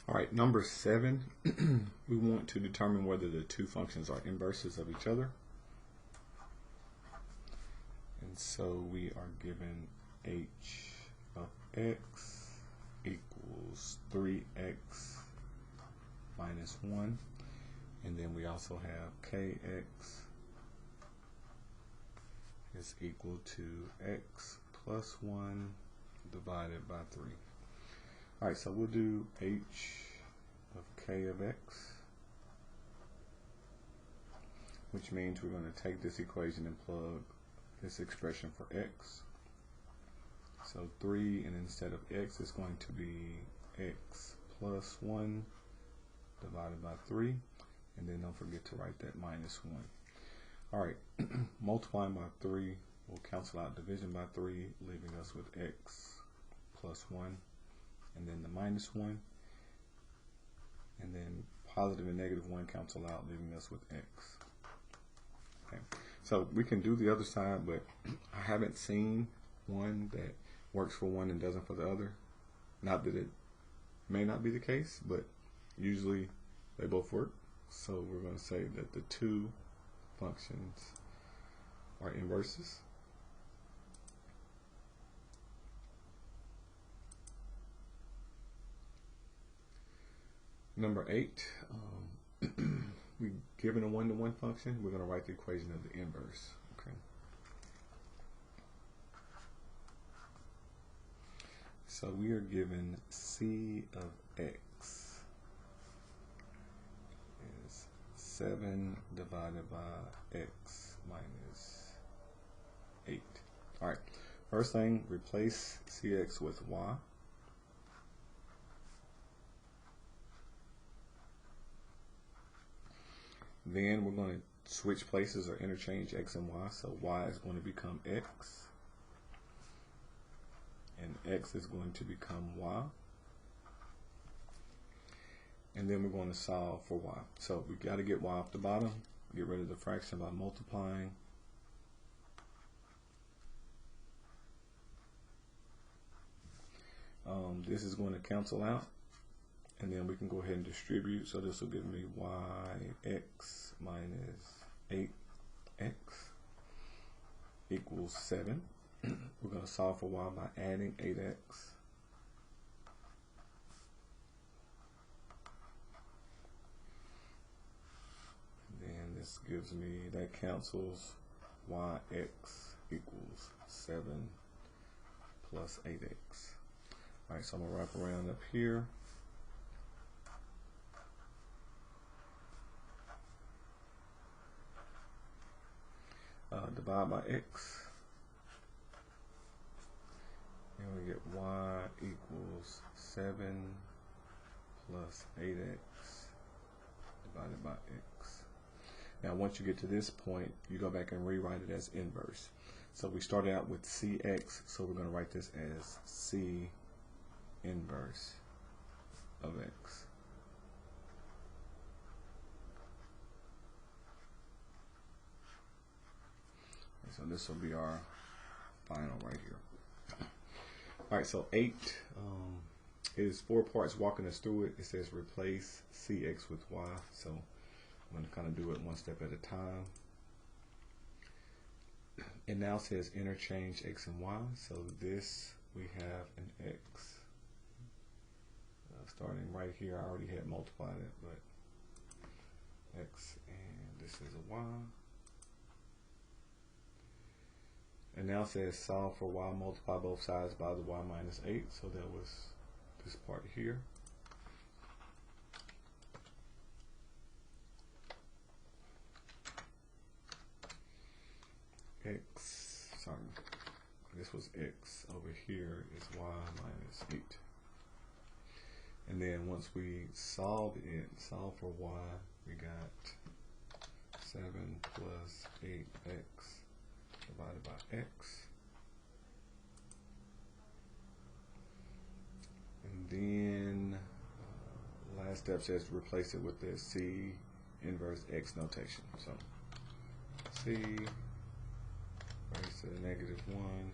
All right, number 7, we want to determine whether the two functions are inverses of each other. And so we are given h of x equals 3x minus 1. And then we also have kx is equal to x plus 1 divided by 3. All right, so we'll do h of k of x, which means we're going to take this equation and plug this expression for x. So 3, and instead of x, it's going to be x plus 1 divided by 3. And then don't forget to write that minus 1. All right, multiplying by 3 will cancel out division by 3, leaving us with x plus 1, and then the minus 1, and then positive and negative 1 cancel out, leaving us with x. Okay, so we can do the other side, but I haven't seen one that works for one and doesn't for the other. Not that it may not be the case, but usually they both work. So we're going to say that the two functions are inverses. Number 8, we given a one-to-one function, we're going to write the equation of the inverse. Okay. So we are given c of x is 7 divided by x minus 8. All right. First thing, replace cx with y. Then we're going to switch places or interchange x and y. So y is going to become x, and x is going to become y. And then we're going to solve for y. So we got to get y off the bottom, get rid of the fraction by multiplying. This is going to cancel out. And then we can go ahead and distribute. So this will give me yx minus 8x equals 7. We're going to solve for y by adding 8x. And then this gives me, that cancels, yx equals 7 plus 8x. All right, so I'm going to wrap around up here. Divide by x, and we get y equals 7 plus 8x divided by x. Now once you get to this point, you go back and rewrite it as inverse. So we started out with cx, so we're going to write this as c inverse of x. So this will be our final right here. All right, so 8 is 4 parts walking us through it. It says replace cx with y. So I'm going to kind of do it one step at a time. It now says interchange x and y. So this, we have an x. Starting right here, I already had multiplied it, but x, and this is a y. And now it says solve for y, multiply both sides by the y minus 8. So that was this part here. X, sorry, this was x. Over here is y minus 8. And then once we solve for y, we got 7 plus 8x divided by x, and then last step says to replace it with the c inverse x notation. So c raised to the -1